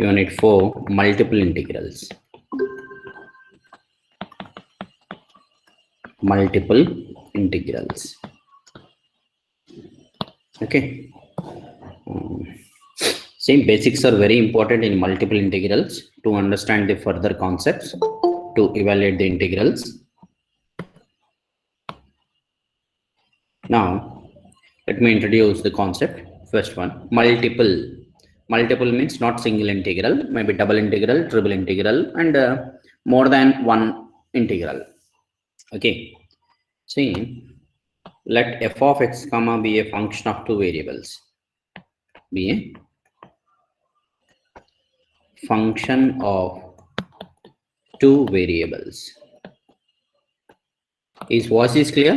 Unit 4, multiple integrals. Multiple integrals. Okay. Same basics are very important in multiple integrals to understand the further concepts, to evaluate the integrals. Now, let me introduce the concept. First one, multiple. Multiple means not single integral, maybe double integral, triple integral, and more than one integral. Okay. See, let f of x comma be a function of two variables. Be a function of two variables. Is voice is clear?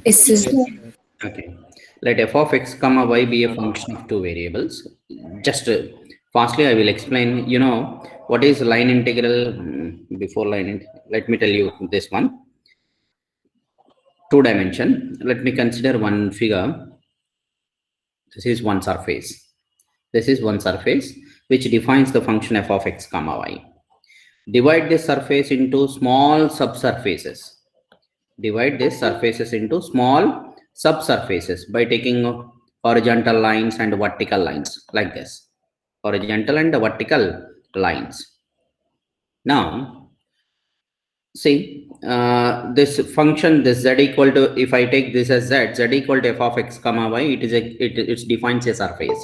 Yes, Okay. Let f of x comma y be a function of two variables. Just fastly I will explain. You know what is line integral? Before let me tell you this one. Two dimension. Let me consider one figure. This is one surface. This is one surface which defines the function f of x comma y. Divide this surface into small subsurfaces. Divide these surfaces into small subsurfaces by taking horizontal lines and vertical lines like this. Horizontal and vertical lines. Now, see this function, this z equal to, if I take this as z equal to f of x comma y, it defines a surface.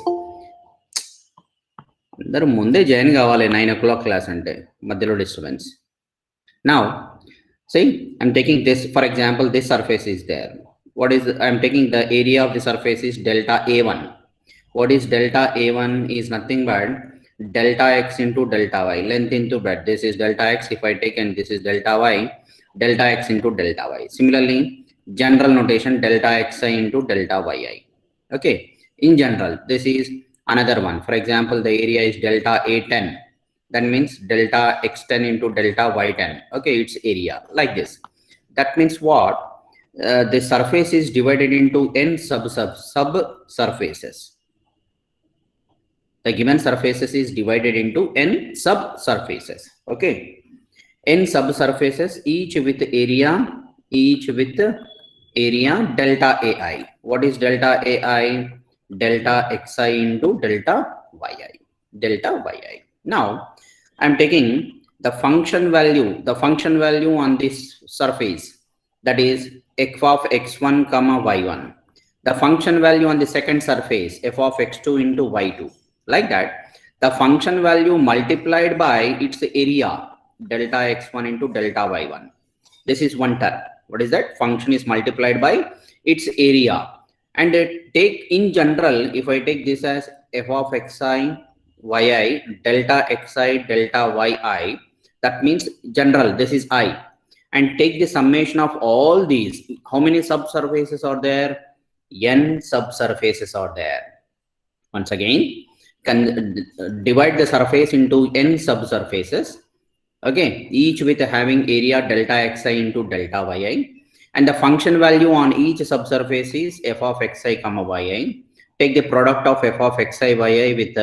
అందరూ ముందే join కావాలి 9 o'clock class అంటే మధ్యలో disturbance. Now, see, I'm taking this, for example, this surface is there. What is, I'm taking the area of the surface is delta A1. What is delta A1 is nothing but delta x into delta y, length into breadth. This is delta x if I take, and this is delta y, delta x into delta y. Similarly, general notation delta xi into delta yi. Okay, in general, this is another one. For example, the area is delta A10. That means delta x10 into delta y10. Okay, its area like this. That means what? The surface is divided into n sub-surfaces. The given surfaces is divided into n sub-surfaces. Okay, n sub-surfaces, each with area delta ai. What is delta ai? Delta xi into delta yi. Delta yi. Now, I'm taking the function value on this surface, that is f of x1 comma y1. The function value on the second surface, f of x2 into y2. Like that, the function value multiplied by its area, delta x1 into delta y1. This is one term. What is that? Function is multiplied by its area. And take in general, if I take this as f of xi yi delta xi delta yi, that means general, this is I, and take the summation of all these. How many subsurfaces are there? N subsurfaces are there. Once again, divide the surface into n subsurfaces. Okay, each with having area delta xi into delta yi, and the function value on each subsurface is f of xi comma yi. Take the product of f of xi yi with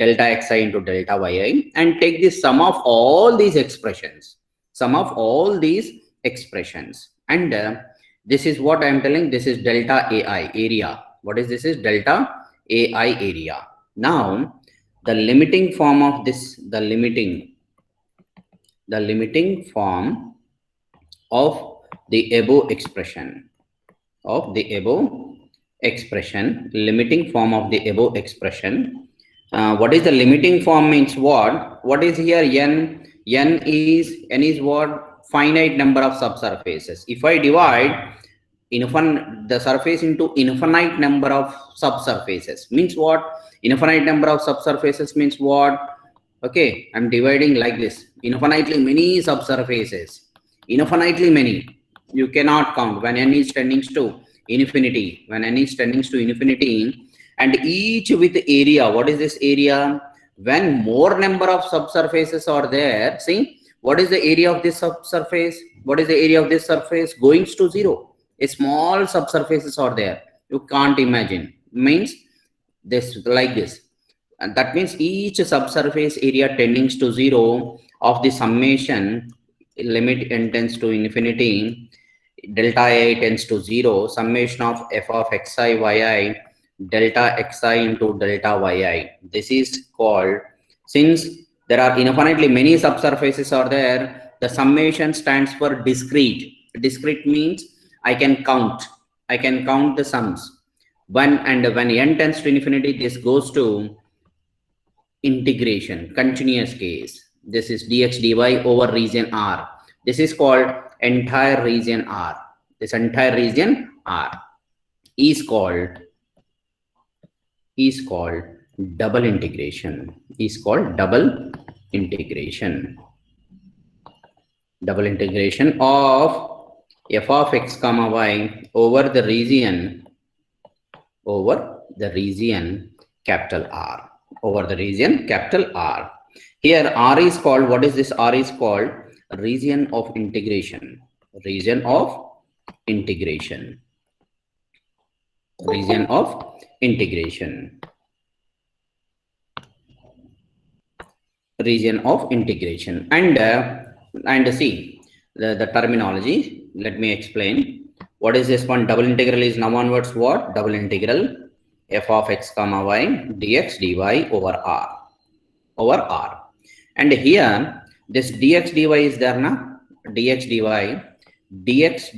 delta xi into delta yi, and take the sum of all these expressions. Sum of all these expressions. And this is what I am telling. This is delta ai, area. What is this? Is delta ai, area. Now, the limiting form of this, the limiting form of the above expression, limiting form of the above expression. What is the limiting form means what? What is here? N is what? Finite number of subsurfaces. If I divide the surface into infinite number of subsurfaces, means what? Infinite number of subsurfaces means what? Okay, I'm dividing like this. Infinitely many subsurfaces. Infinitely many. You cannot count when n is tending to infinity. When n is tending to infinity, and each with area. What is this area? When more number of subsurfaces are there, see, what is the area of this subsurface? What is the area of this surface? Going to 0. A small subsurfaces are there. You can't imagine. Means this like this. And that means each subsurface area tending to 0 of the summation limit n tends to infinity, delta I tends to 0, summation of f of xi yi delta xi into delta yi. This is called, since there are infinitely many subsurfaces are there, the summation stands for discrete. Discrete means I can count the sums. When n tends to infinity, this goes to integration, continuous case. This is dx dy over region R. This is called entire region R. This entire region R is called double integration. Is called double integration. Double integration of f of x comma y over the region capital R. Over the region capital R. Here R is called, what is this? R is called region of integration. Region of integration. Region of integration. Region of integration. And see the terminology. Let me explain. What is this one? Double integral is now onwards what? Double integral f of x comma y dx dy over R. And here this dx dy is there na? Dx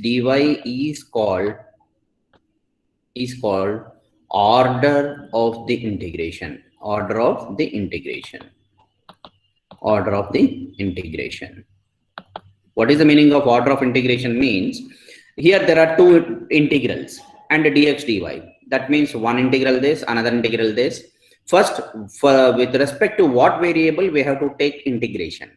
dy is called order of the integration. Order of the integration. What is the meaning of order of integration? Means here there are two integrals and dx dy. That means one integral this, another integral this. First, with respect to what variable we have to take integration.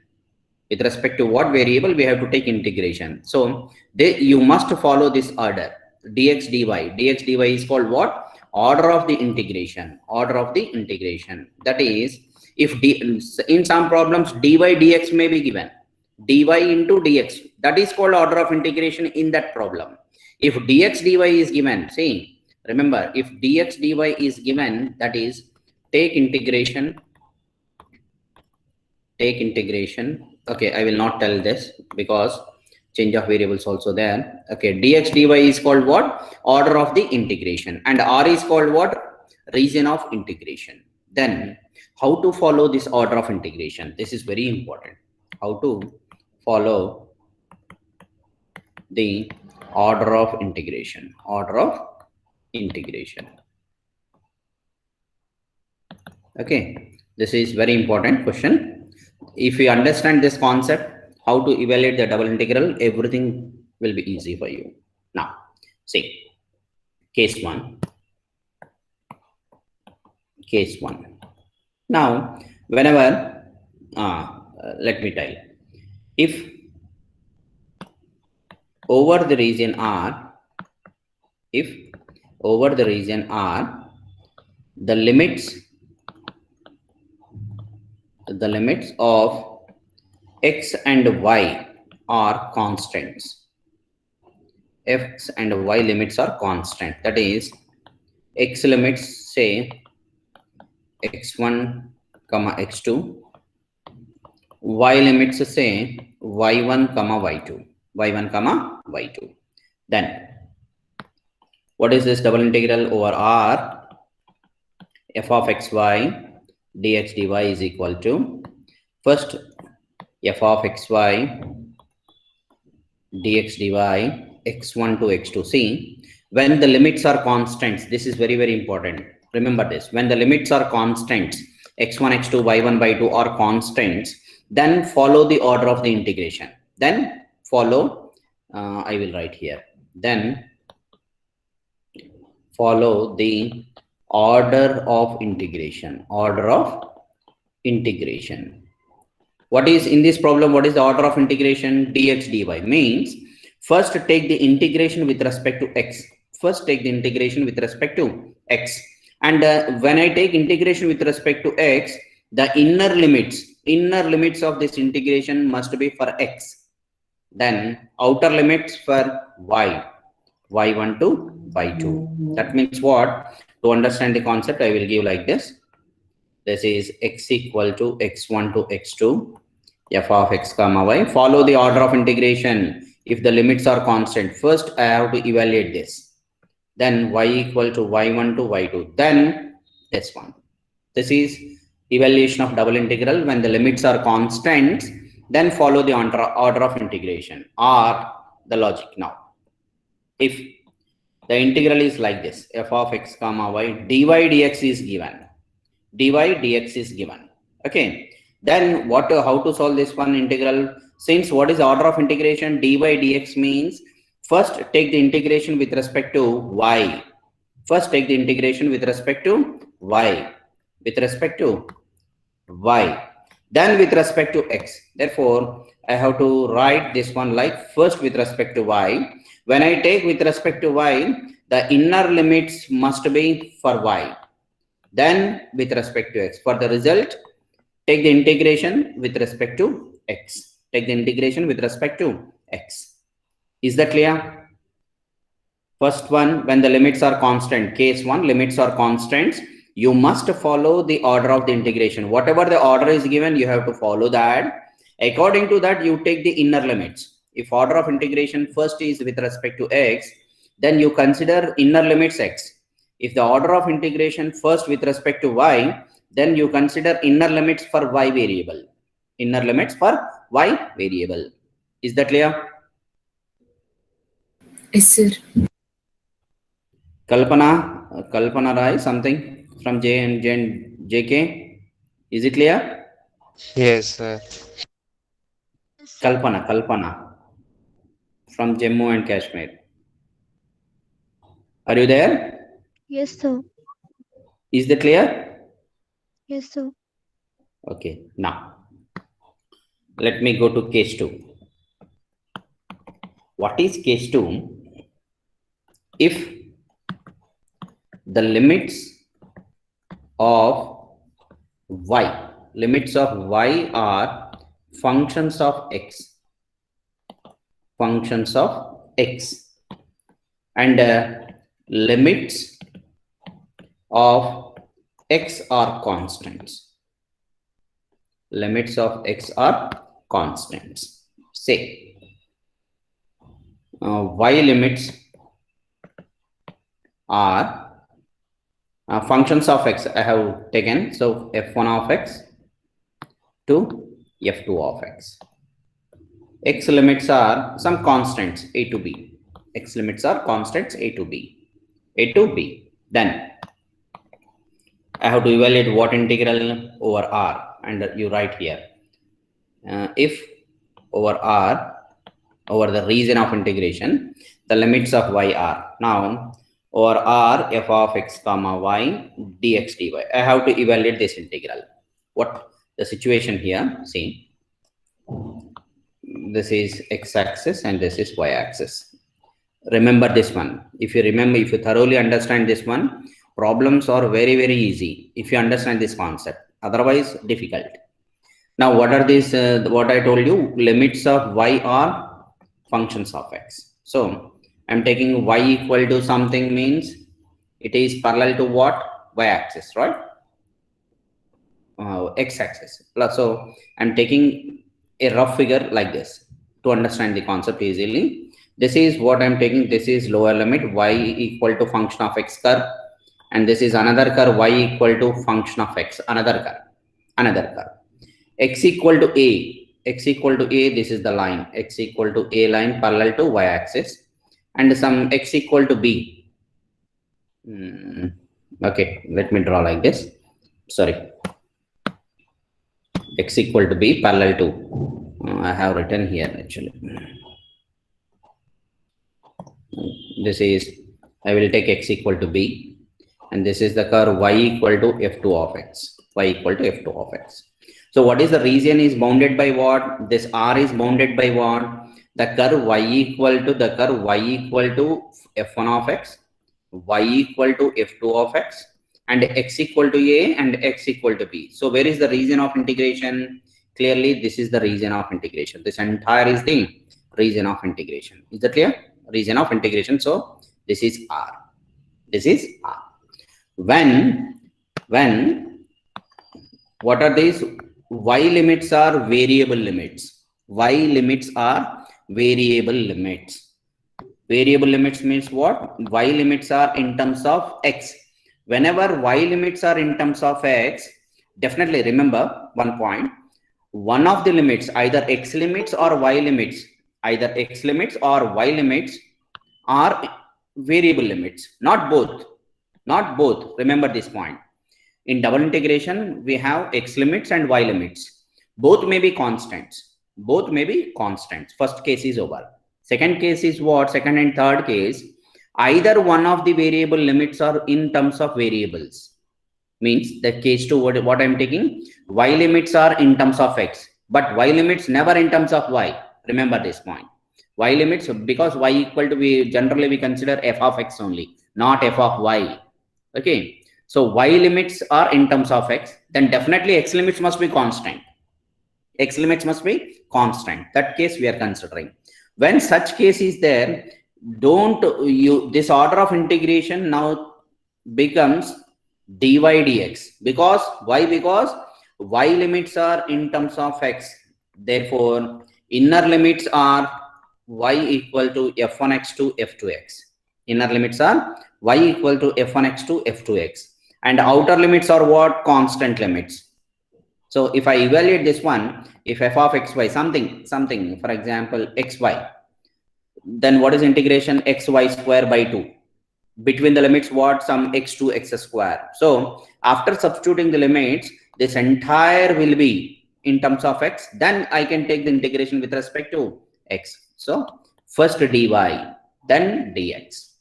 With respect to what variable we have to take integration. So you must follow this order. Dx dy. Dx dy is called what? Order of the integration. Order of the integration. That is, if in some problems dy dx may be given, dy into dx, that is called order of integration in that problem. If dx dy is given, see, remember, if dx dy is given, that is, take integration. Okay, I will not tell this because change of variables also there. Okay, dx dy is called what? Order of the integration. And R is called what? Region of integration. Then how to follow this order of integration? This is very important. How to follow the order of integration. Okay, this is very important question. If you understand this concept, how to evaluate the double integral, everything will be easy for you. Now, see, case one. Now, whenever, let me tell you, if over the region R, the limits of x and y are constants. X and y limits are constant. That is, x limits say x1 comma x2, y limits say y1 comma y2. Then what is this double integral over R? F of xy dx dy is equal to, first, f of xy dx dy x1 to x2. See, when the limits are constants, this is very, very important. Remember this. When the limits are constants, x1, x2, y1, y2 are constants, then follow the order of the integration. Then follow, I will write here. Then follow the order of integration. What is in this problem? What is the order of integration? Dx dy means first take the integration with respect to x. And when I take integration with respect to x, the inner limits of this integration must be for x. Then outer limits for y, y1 to y2. That means what? To understand the concept, I will give like this. This is x equal to x1 to x2, f of x comma y. Follow the order of integration. If the limits are constant, first I have to evaluate this. Then y equal to y1 to y2. Then this one. This is evaluation of double integral. When the limits are constants, then follow the order of integration or the logic. Now, if the integral is like this, f of x comma y, dy dx is given. Dy dx is given. Okay. Then how to solve this one integral? Since what is order of integration? Dy dx means first take the integration with respect to y. First take the integration with respect to y. With respect to y. Then with respect to x. Therefore, I have to write this one like first with respect to y. When I take with respect to y, the inner limits must be for y. Then with respect to x. For the result, take the integration with respect to x. Take the integration with respect to x. Is that clear? First one, when the limits are constant, case one, limits are constants, you must follow the order of the integration. Whatever the order is given, you have to follow that. According to that, you take the inner limits. If order of integration first is with respect to x, then you consider inner limits x. If the order of integration first with respect to y, then you consider inner limits for y variable. Inner limits for y variable. Is that clear? Yes, sir. Kalpana Rai, something from JK. Is it clear? Yes, sir. Kalpana from Jammu and Kashmir. Are you there? Yes, sir. Is that clear? Yes, sir. Okay. Now, let me go to case 2. What is case 2? If the limits of y are functions of x, and limits of x are constants. Limits of x are constants. Say y limits are functions of x. I have taken, so f1 of x to f2 of x. X limits are some constants a to b. X limits are constants a to b. Then I have to evaluate what integral over r, and you write here. If over r, over the region of integration, the limits of y are. Now, over r, f of x comma y dx dy. I have to evaluate this integral. What the situation here? See, this is x-axis and this is y-axis. Remember this one. If you thoroughly understand this one, problems are very, very easy if you understand this concept. Otherwise, difficult. Now, what are these? What I told you, limits of y are functions of x. So, I'm taking y equal to something means it is parallel to what? Y-axis, right? X-axis. So, I'm taking a rough figure like this to understand the concept easily. This is what I'm taking. This is lower limit y equal to function of x curve, and this is another curve y equal to function of x, another curve. X equal to a, this is the line, x equal to a line parallel to y-axis, and some x equal to b. Okay, let me draw like this. Sorry. X equal to b parallel to, I have written here actually. This is, I will take x equal to b, and this is the curve y equal to f2 of x. So what is the region is bounded by what? This r is bounded by what? The curve y equal to f1 of x, y equal to f2 of x, and x equal to a and x equal to b. So where is the region of integration? Clearly, this is the region of integration. This entire is the region of integration. Is that clear? Region of integration. So this is R. When what are these? Y limits are variable limits. Y limits are variable limits. Variable limits means what? Y limits are in terms of x. Whenever y limits are in terms of x, definitely remember one point. One of the limits, either x limits or y limits, either x limits or y limits are variable limits, not both. Not both. Remember this point. In double integration, we have x limits and y limits. Both may be constants. Both may be constants. First case is over. Second case is what? Second and third case, either one of the variable limits are in terms of variables. Means the case 2, what I'm taking, y limits are in terms of x, but y limits never in terms of y. Remember this point. Y limits, because y equal to, we generally we consider f of x only, not f of y. Okay. So y limits are in terms of x, then definitely x limits must be constant. X limits must be constant. That case we are considering. When such case is there, don't you, this order of integration now becomes dy dx. Because why? Because y limits are in terms of x. Therefore, inner limits are y equal to f1x to f2x. Inner limits are y equal to f1x to f2x. And outer limits are what? Constant limits. So if I evaluate this one, if f of xy something, for example, xy, then what is integration xy square by 2? Between the limits, what? Some x to x square. So after substituting the limits, this entire will be in terms of x. Then I can take the integration with respect to x. So first dy, then dx.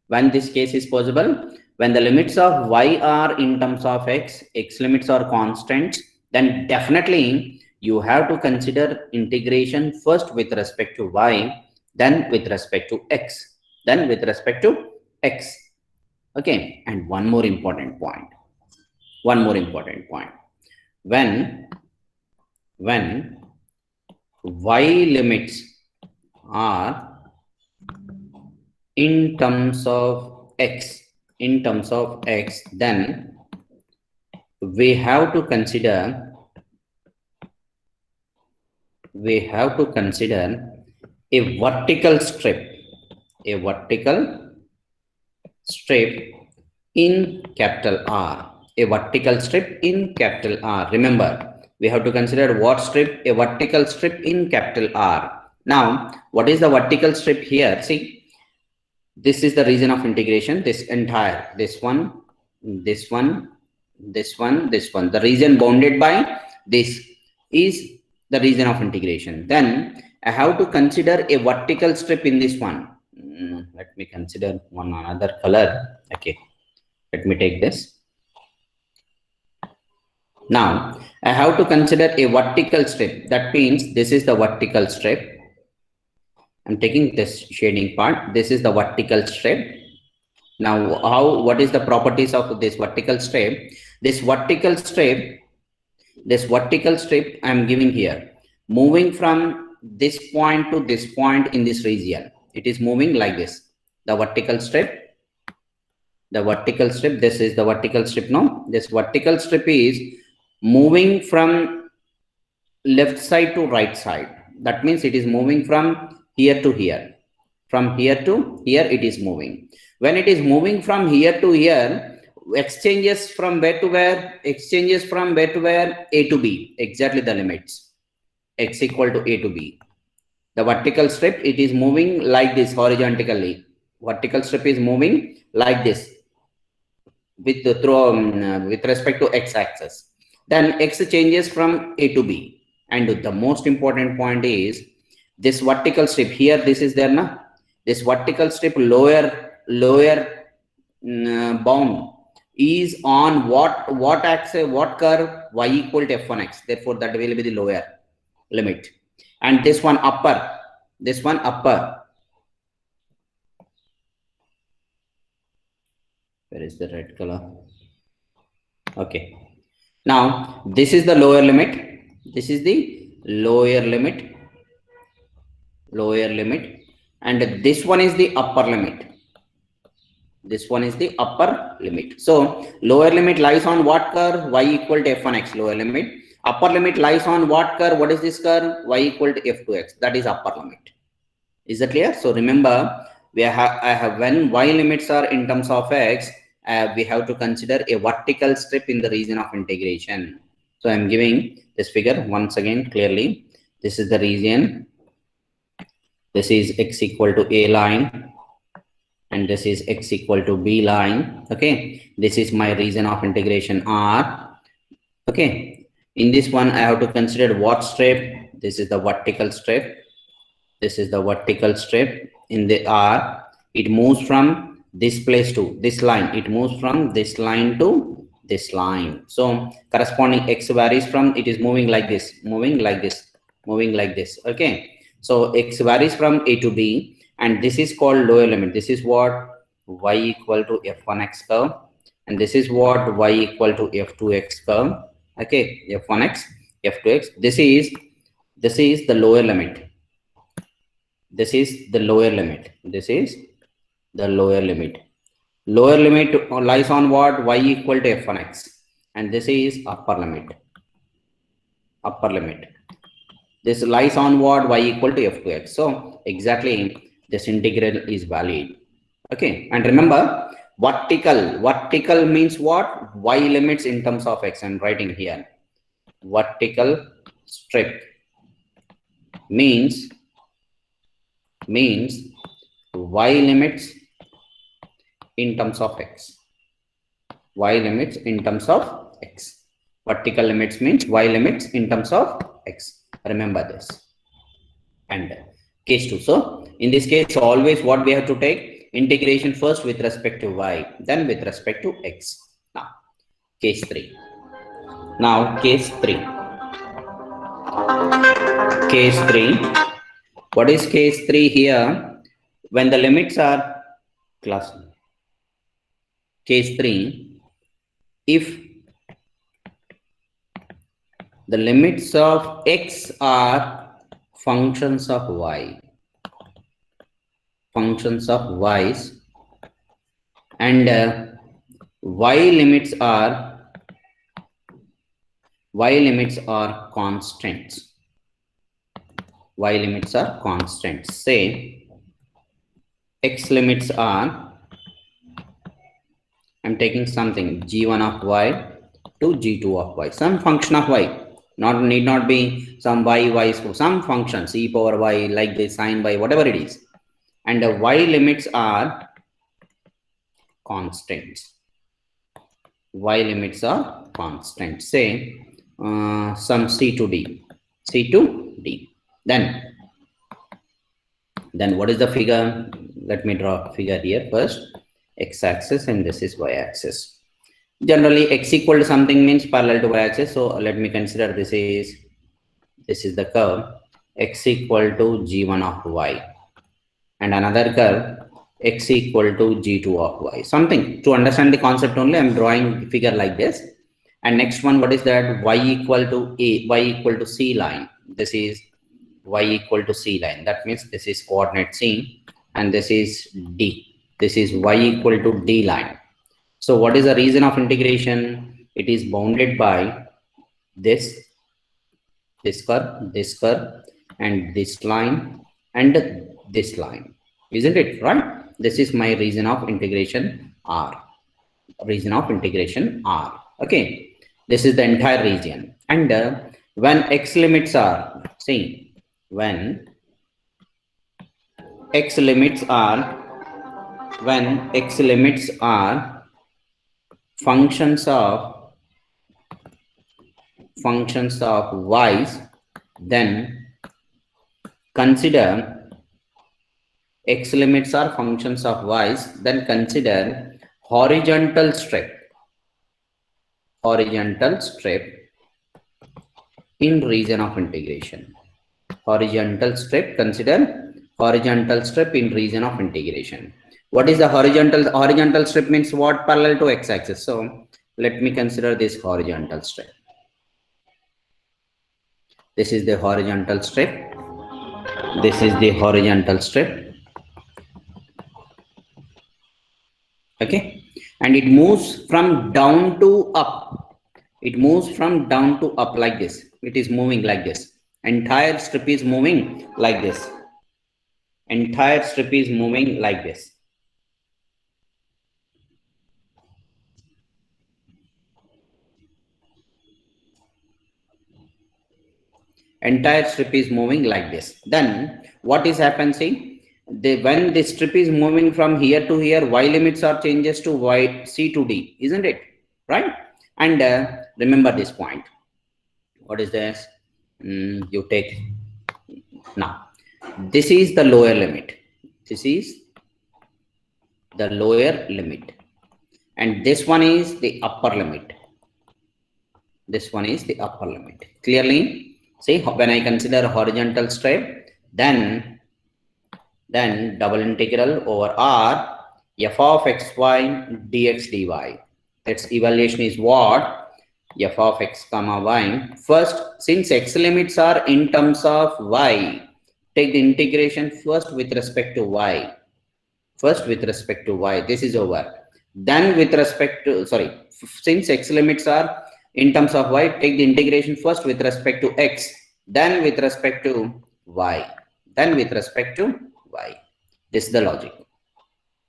When this case is possible, when the limits of y are in terms of x, x limits are constants, then definitely you have to consider integration first with respect to y, then with respect to x, then with respect to x. Okay. And one more important point. One more important point. When y limits are in terms of x, then we have to consider a vertical strip in capital R. A vertical strip in capital R. Remember, we have to consider what strip? A vertical strip in capital R. Now, what is the vertical strip here? See, this is the region of integration. This entire, this one, this one, this one, this one. The region bounded by this is the region of integration. Then I have to consider a vertical strip in this one. Let me consider one another color. Okay, let me take this. Now I have to consider a vertical strip. That means this is the vertical strip. I'm taking this shading part. This is the vertical strip. Now, what is the properties of this vertical strip? This vertical strip I'm giving here, moving from this point to this point in this region. It is moving like this. The vertical strip, this is the vertical strip. No, this vertical strip is moving from left side to right side. That means it is moving from here to here. From here to here it is moving. When it is moving from here to here, exchanges from where to where? Exchanges from where to where? A to B. Exactly the limits. X equal to A to B. The vertical strip, it is moving like this horizontally. Vertical strip is moving like this with respect to x axis. Then x changes from A to B. And the most important point is this vertical strip here. This is there na. This vertical strip lower bound is on what axis, what curve? Y equal to f1x. Therefore, that will be the lower limit. And this one upper. Where is the red color? Okay. Now this is the lower limit. This is the lower limit. And this one is the upper limit. This one is the upper limit. So lower limit lies on what curve? Y equal to f1x, lower limit. Upper limit lies on what curve? What is this curve? Y equal to f2x, that is upper limit. Is that clear? So remember, I have when y limits are in terms of x, we have to consider a vertical strip in the region of integration. So I am giving this figure once again clearly. This is the region. This is x equal to a line, and this is x equal to b line. Okay, this is my region of integration R. Okay, in this one I have to consider what strip? This is the vertical strip. This is the vertical strip in the R. It moves from this place to this line. It moves from this line to this line. So corresponding x varies from, it is moving like this, moving like this, moving like this. Okay, so x varies from a to b, and this is called lower limit. This is what? Y equal to f1x curve, and this is what? Y equal to f2x curve. Okay, f1x, f2x. This is the lower limit. This is the lower limit. This is the lower limit. Lower limit lies on what? Y equal to f1x, and this is upper limit. Upper limit. This lies on what? Y equal to f2x. So exactly this integral is valid. Okay, and remember, vertical means what? Y limits in terms of x. I'm writing here. Vertical strip means y limits in terms of x. Y limits in terms of x. Vertical limits means y limits in terms of x. Remember this. And case 2. So in this case, always what we have to take? Integration first with respect to y, then with respect to x. Now case 3. Now case 3. Case 3. What is case 3 here? When the limits are class. Case 3, if the limits of x are functions of y, and y limits are constants. Y limits are constants. Say x limits are, I'm taking something g1 of y to g2 of y, some function of y, need not be some y, some functions, e power y, like this, sine y, whatever it is, and the y limits are constants. Y limits are constants. Say some c to d. Then what is the figure? Let me draw a figure here first. X-axis, and this is y-axis. Generally, x equal to something means parallel to y-axis. So let me consider this is the curve x equal to g1 of y, and another curve x equal to g2 of y. Something to understand the concept only, I'm drawing figure like this. And next one, what is that? Y equal to c line. This is y equal to c line. That means this is coordinate c, and this is d. This is y equal to d line. So what is the region of integration? It is bounded by this curve, and this line, and this line. Isn't it right? This is my region of integration R. Region of integration R. Okay, this is the entire region. And when x limits are, see, when x limits are functions of y's, then consider x limits are functions of y's, then consider horizontal strip in region of integration. Consider horizontal strip in region of integration. What is the horizontal strip? Means what? Parallel to x-axis. So let me consider this horizontal strip. This is the horizontal strip. Okay, and it moves from down to up. It moves from down to up like this. It is moving like this. Entire strip is moving like this. Entire strip is moving like this. Entire strip is moving like this. Then what is happening? When the strip is moving from here to here, y limits are changes to y c to d, isn't it? Right? And remember this point. What is this? You take now. This is the lower limit. This is the lower limit, and this one is the upper limit. This one is the upper limit. Clearly, see when I consider horizontal strip, then double integral over r f of xy dx dy. Its evaluation is what? F of x comma y. First, since x limits are in terms of y, take the integration first with respect to y. First with respect to y. This is over. Then with respect to, sorry, since x limits are in terms of y, take the integration first with respect to x, then with respect to y, then with respect to y. This is the logic.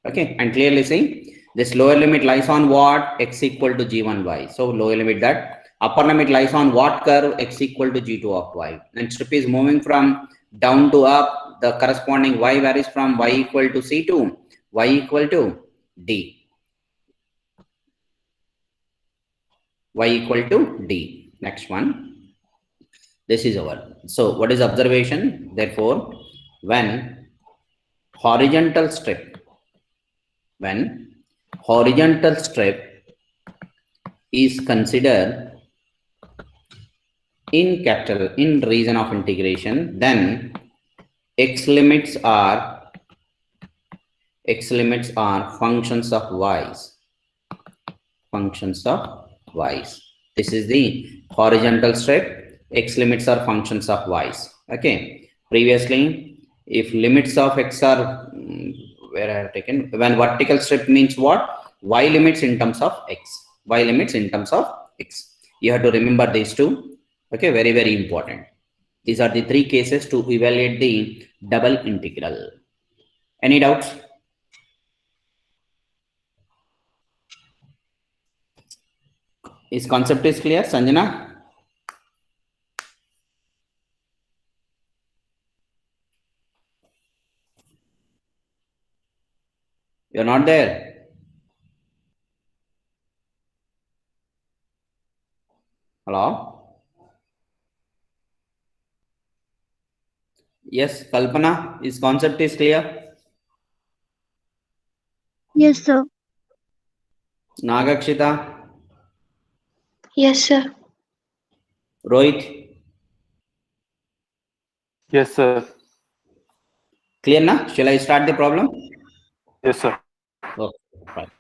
Okay, and clearly see this lower limit lies on what? X equal to g1y. So lower limit that. Upper limit lies on what curve? X equal to g2 of y. And strip is moving from down to up. The corresponding y varies from y equal to c to y equal to d. Y equal to d. Next one. This is our. So what is observation? Therefore, when horizontal strip, when horizontal strip is considered in capital in region of integration, then x limits are functions of y's. Functions of y's. This is the horizontal strip. X limits are functions of y's. Okay. Previously, if limits of x are where I have taken, when vertical strip means what? Y limits in terms of x. Y limits in terms of x. You have to remember these two. Okay, very, very important. These are the three cases to evaluate the double integral. Any doubts? Is concept is clear, Sanjana? You're not there. Hello? Yes, Kalpana, is concept is clear? Yes, sir. Nagakshita, Yes, sir. Rohit, Yes, sir. clear na? Shall I start the problem? Yes, sir. Okay, fine.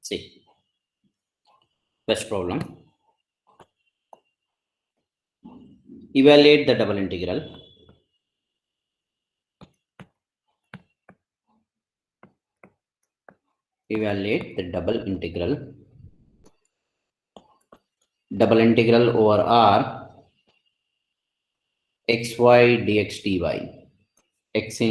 See, first problem. Evaluate the double integral. Evaluate the double integral. Double integral over r xy dx dy. Xy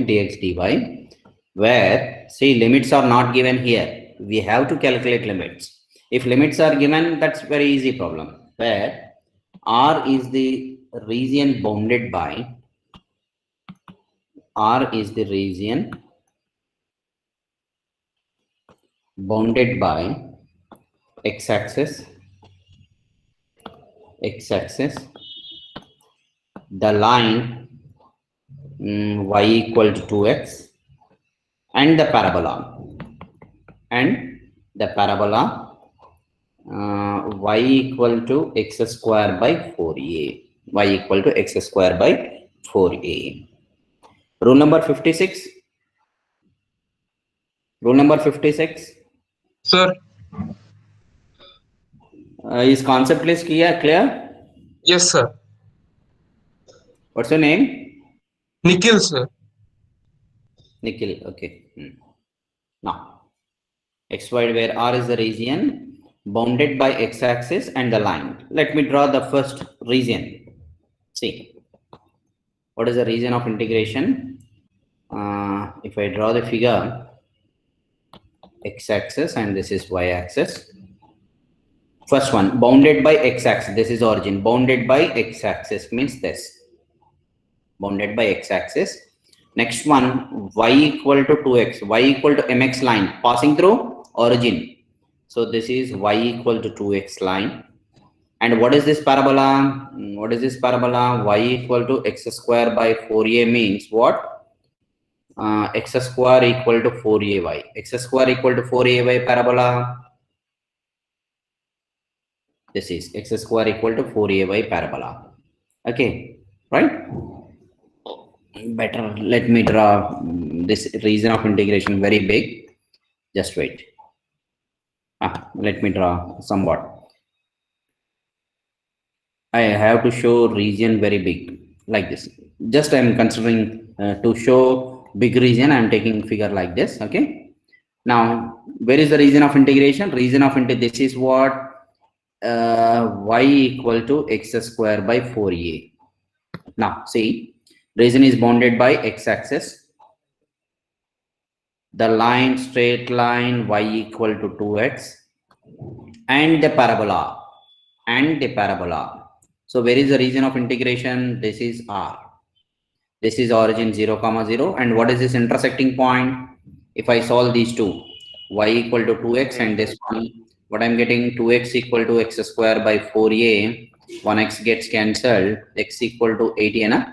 dx dy, where see limits are not given here. We have to calculate limits. If limits are given, that's very easy problem. Where r is the region bounded by r is the region bounded by x-axis, the line y equal to 2x, and the parabola, y equal to x square by 4a, y equal to x square by 4a. Rule number 56. Rule number 56. Sir, Is concept is clear? yes, sir. What's your name? Nikhil, sir. Nikhil, okay. Now, xy where R is the region bounded by x-axis and the line. Let me draw the first region. See, what is the region of integration? If I draw the figure, x-axis and this is y-axis. First one, bounded by x-axis. This is origin. Bounded by x-axis means this. Bounded by x-axis. Next one, y equal to 2x. Y equal to mx line passing through origin. So this is y equal to 2x line. And what is this parabola? What is this parabola? Y equal to x square by 4a means what? X square equal to 4ay. X square equal to 4ay parabola. This is x square equal to 4ay parabola. Okay, right? Better, let me draw this region of integration very big. Just wait. Let me draw somewhat. I have to show region very big like this. Just I am considering to show big region. I am taking figure like this. Okay. Now, where is the region of integration? Region of integration. This is what y equal to x square by 4a. Now, see, region is bounded by x-axis. The line, straight line, y equal to 2x, and the parabola. So where is the region of integration? This is R. This is origin 0, 0. And what is this intersecting point? If I solve these two, y equal to 2x and this one, what I'm getting, 2x equal to x square by 4a, 1x gets cancelled, x equal to 80, na?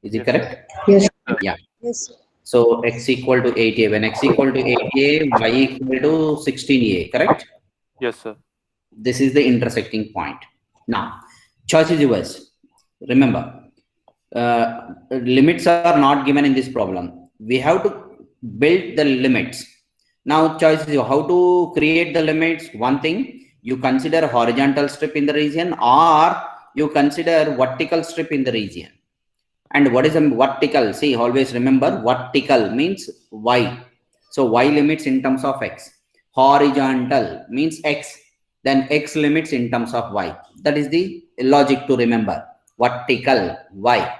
Is it correct? Yes. Yeah. Yes. So x equal to 80a. When x equal to 80a, y equal to 16a, correct? Yes, sir. This is the intersecting point. Now, choice is yours. Remember, limits are not given in this problem. We have to build the limits. Now, choice is how to create the limits. One thing, you consider horizontal strip in the region, or you consider vertical strip in the region. And what is a vertical? See, always remember, vertical means y. So y limits in terms of x. Horizontal means x. Then x limits in terms of y. That is the logic to remember. Vertical, y.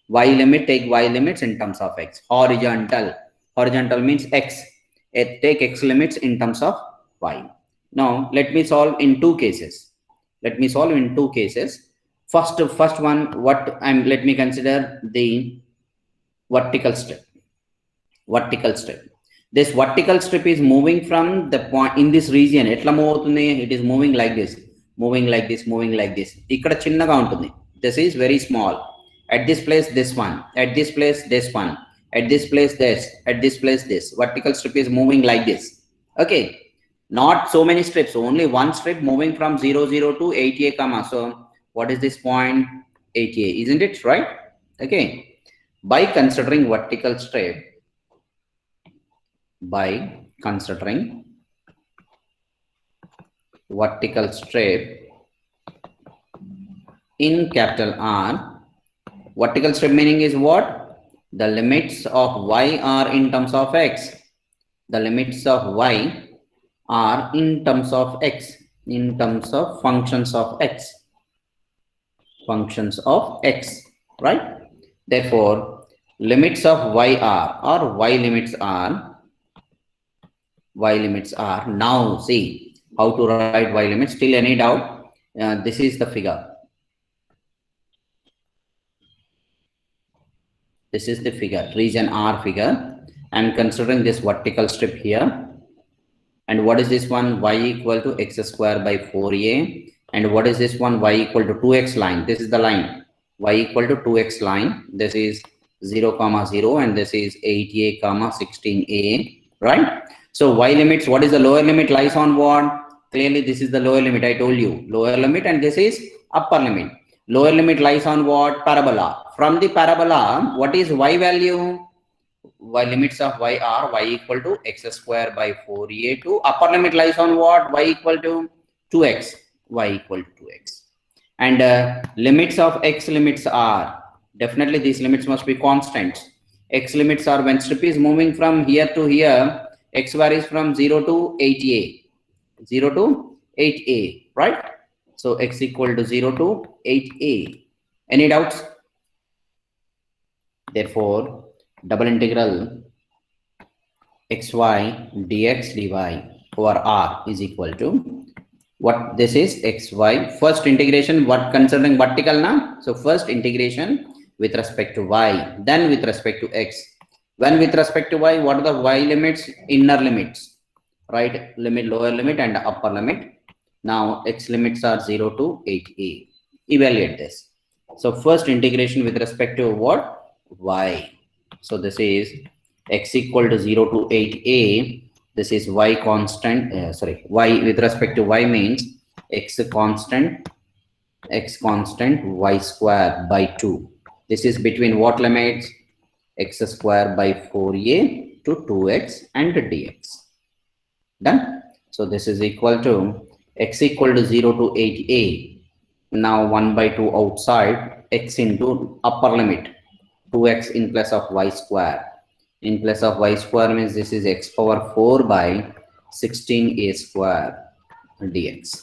Y limit, take y limits in terms of x. Horizontal. Horizontal means x. Take x limits in terms of y. Now, let me solve in two cases. First one, let me consider the vertical strip. This vertical strip is moving from the point in this region. It is moving like this. Ikkada chinnaga untundi. This is very small. At this place, this one. At this place, this one. At this place, this. At this place, this. Vertical strip is moving like this. Okay. Not so many strips. Only one strip moving from 0, 0 to 8a comma. So what is this point? 8a. Isn't it right? Okay. By considering vertical strip, in capital R, vertical strip meaning is what? The limits of y are in terms of x. The limits of y are in terms of x, in terms of functions of x. Right? Therefore, limits of y are, or y limits are, now see how to write y limits. Still any doubt? This is the figure. This is the figure, region R figure. I am considering this vertical strip here. And what is this one? Y equal to x square by 4a. And what is this one? Y equal to 2x line. This is the line. Y equal to 2x line. This is 0, 0, and this is 8a, 16a. Right? So y limits, what is the lower limit lies on what? Clearly, this is the lower limit. I told you. Lower limit, and this is upper limit. Lower limit lies on what? Parabola. From the parabola, what is y value? Y limits of y are y equal to x square by 4a to upper limit lies on what? Y equal to 2x. Y equal to 2x. And limits of x limits are, definitely these limits must be constants. X limits are when strip is moving from here to here, X varies from 0 to 8A. 0 to 8A, right? So X equal to 0 to 8A. Any doubts? Therefore, double integral xy dx dy over r is equal to what this is xy. First integration, what concerning vertical now? So first integration with respect to y, then with respect to x. When with respect to y, what are the y limits? Inner limits, right? Limit, lower limit and upper limit. Now x limits are 0 to 8a. Evaluate this. So first integration with respect to what? Y. So this is x equal to 0 to 8a. This is y constant, y with respect to y means x constant y square by 2. This is between what limits? X square by 4a to 2x and dx. Done. So this is equal to x equal to 0 to 8a. Now 1 by 2 outside, x into upper limit 2x in place of y square. In place of y square means this is x power 4 by 16a square dx.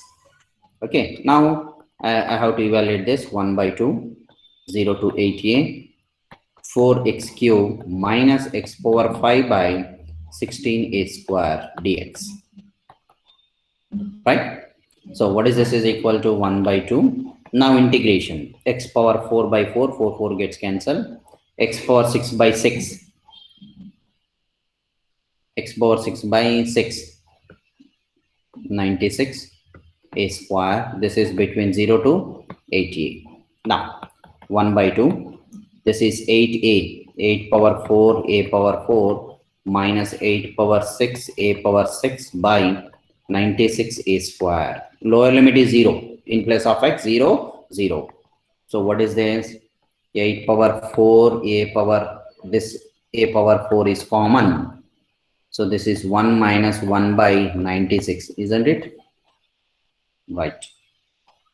Okay, now I have to evaluate this 1 by 2, 0 to 8a, 4x cube minus x power 5 by 16a square dx. Right? So what is this is equal to 1 by 2. Now integration, x power 4 by 4, 4 gets cancelled, x power 6 by 6, x power 6 by 6, 96 a square. This is between 0 to 8a. Now 1 by 2, this is 8a, 8 power 4 a power 4 minus 8 power 6 a power 6 by 96 a square. Lower limit is 0. In place of x, 0, 0. So what is this? 8 power 4 a power, this a power 4 is common. So this is 1 minus 1 by 96, isn't it? Right.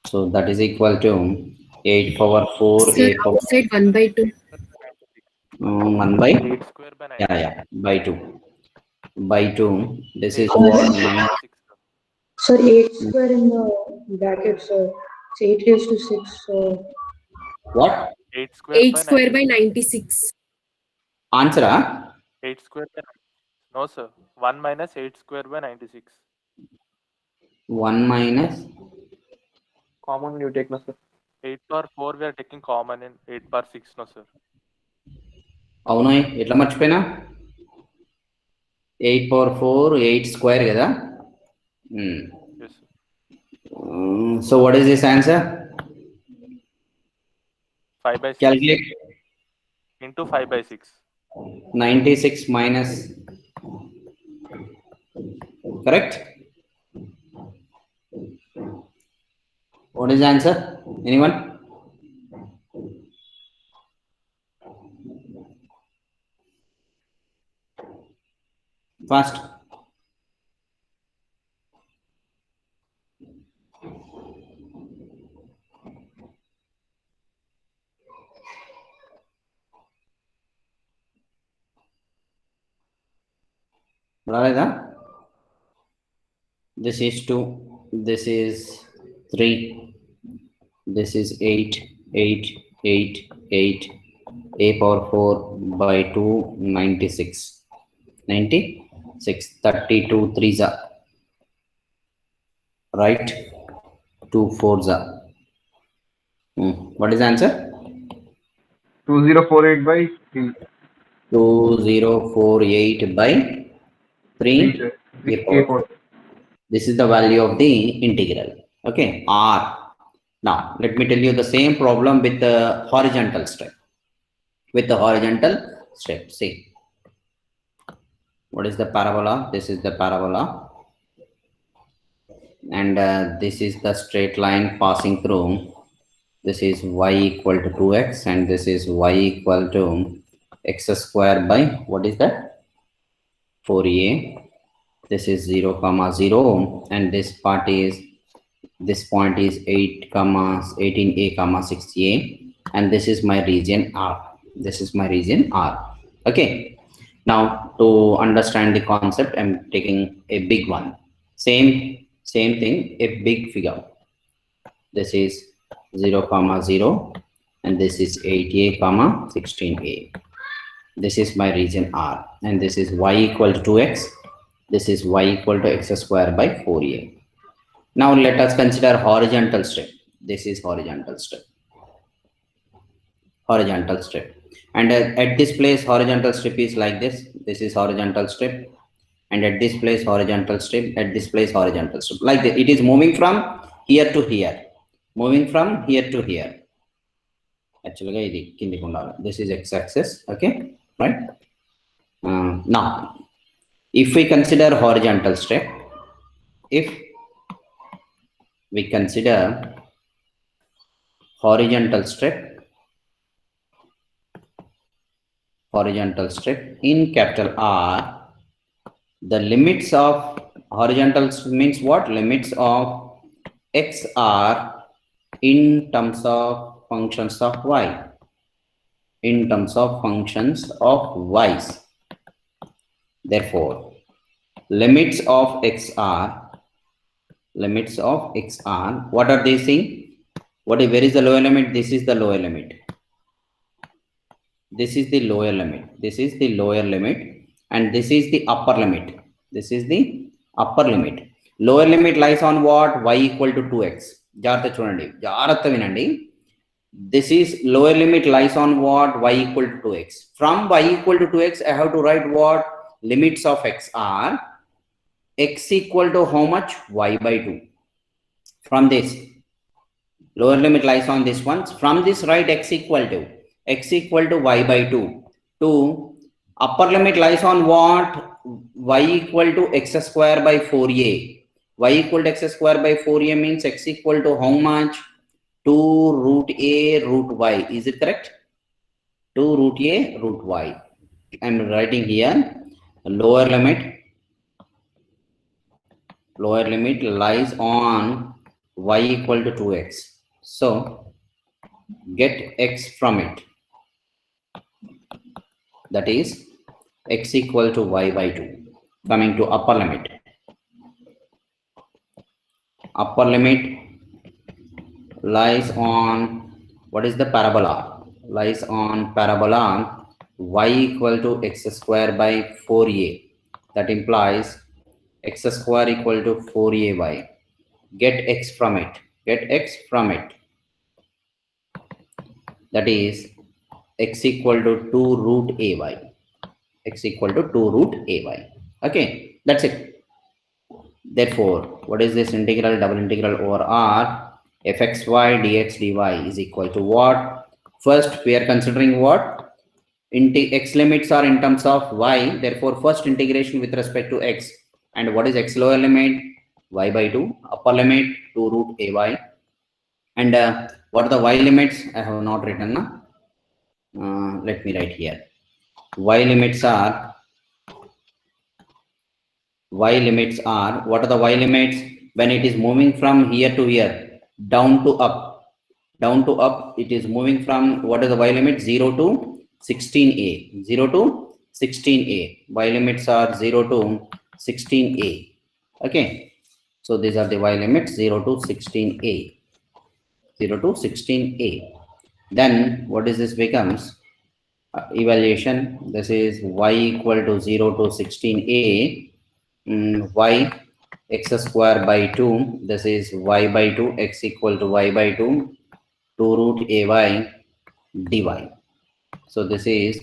So that is equal to 8 power 4 Sir, a power outside 1 by 2. 1 by 8 square by 9. yeah by 2 by 2. This is 8 square what by 9. 96. Sir, 8 square in the bracket, sir. It's 8 raised to 6. So, What 8 square 8 by square by 96. 96. answer? Huh? 8 square by 96. No, sir. 1 minus 8 square by 96. 1 minus Common you take, no, sir. 8 power 4 we are taking common in 8 power 6, no, sir. అవును ఎట్లా మర్చిపోయినా 8 power 4 8 square కదా. Yes, sir. So what is this answer? 5 by 6 Calculate. into 5 by 6. 96 minus, correct? What is the answer? Anyone? Fast. రాలేదా? This is 2, this is 3, this is 8, 8, 8, 8, a power 4 by 2, 96, 96, 32 3s are right, 2 4s are. What is the answer? 2048 by 3. 2048 by 3 sir. a power. This is the value of the integral. Okay, r. Now let me tell you the same problem with the horizontal step. With the horizontal step, see what is the parabola? This is the parabola, and this is the straight line passing through. This is y equal to 2x, and this is y equal to x square by what is that? 4a. This is 0 comma 0, and this part is, this point is 8 comma 18a comma 6a, and this is my region r. This is my region r. Okay. Now to understand the concept, I'm taking a big one. Same thing, a big figure. This is 0 comma 0 and this is 8a comma 16a. This is my region R and this is y equal to 2x. This is y equal to x square by 4a. Now let us consider horizontal strip. This is horizontal strip. Horizontal strip. And at this place horizontal strip is like this. This is horizontal strip. And at this place horizontal strip, at this place horizontal strip. Like this. It is moving from here to here. Moving from here to here. Actually, this is x-axis. Okay, right? Now, if we consider horizontal strip, if we consider horizontal strip in capital R, the limits of horizontal means what? Limits of x are in terms of functions of y. In terms of functions of y's. Therefore, limits of x are, what are they saying? Where is the lower limit? This is the lower limit. This is the lower limit. This is the lower limit. And this is the upper limit. This is the upper limit. Lower limit lies on what? Y equal to 2x. Jarata chudandi. Jarata vinandi. This is lower limit lies on what? Y equal to 2x. From y equal to 2x, I have to write what? Limits of x are x equal to how much? Y by 2. From this, lower limit lies on this one. From this, write x equal to y by 2. To upper limit lies on what? Y equal to x square by 4a. Y equal to x square by 4a means x equal to how much? 2 root a root y. Is it correct? 2 root a root y. I'm writing here lower limit lies on y equal to 2x. So get x from it. That is x equal to y by 2. Coming to upper limit. Upper limit lies on, what is the parabola? Lies on parabola y equal to x square by 4a. That implies x square equal to 4ay. Get x from it. That is x equal to 2 root ay. Okay, that's it. Therefore, what is this integral? Double integral over R fxy dx dy is equal to what? First, we are considering what? X limits are in terms of y. Therefore, first integration with respect to x. And what is x lower limit? Y by 2. Upper limit 2 root ay. And what are the y limits? I have not written. Let me write here. Y limits are, what are the y limits? When it is moving from here to here, down to up, it is moving from, what is the y limit? 0 to 16a. 0 to 16a. Y limits are 0 to 16a. Okay. So these are the y limits 0 to 16a. 0 to 16a. Then what is this becomes? Evaluation. This is y equal to 0 to 16a. Y x square by 2. This is y by 2. X equal to y by 2. 2 root ay dy. So this is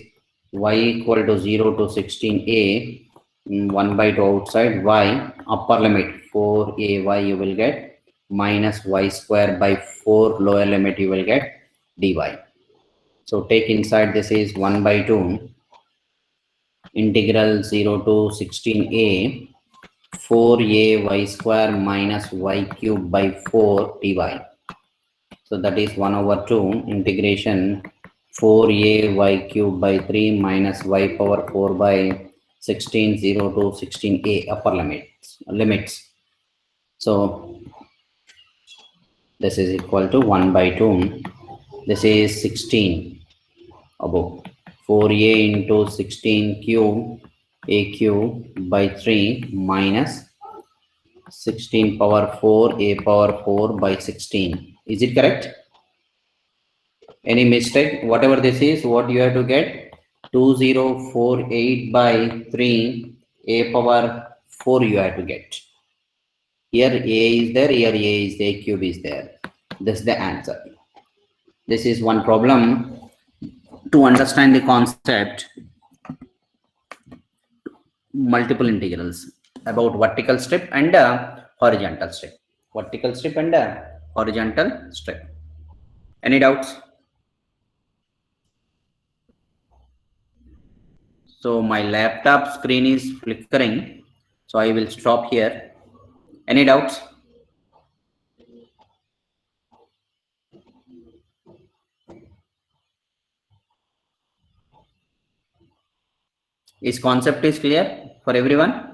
y equal to 0 to 16a. 1 by 2 outside, y upper limit 4ay you will get, minus y square by 4 lower limit you will get dy. So take inside, this is 1 by 2 integral 0 to 16a 4a y square minus y cube by 4 dy. So that is 1 over 2 integration 4a y cube by 3 minus y power 4 by 16 0 to 16a upper limits. So this is equal to 1 by 2. This is 16 above 4a into 16 cube a cube by 3 minus 16 power 4 a power 4 by 16. Is it correct? Any mistake? Whatever this is, what you have to get? 2048 by 3 a power 4 you have to get. Here a is there, here a is there, a cube is there. This is the answer. This is one problem to understand the concept multiple integrals about vertical strip and horizontal strip. Vertical strip and horizontal strip. Any doubts? So my laptop screen is flickering, so I will stop here. Any doubts? Is concept is clear for everyone?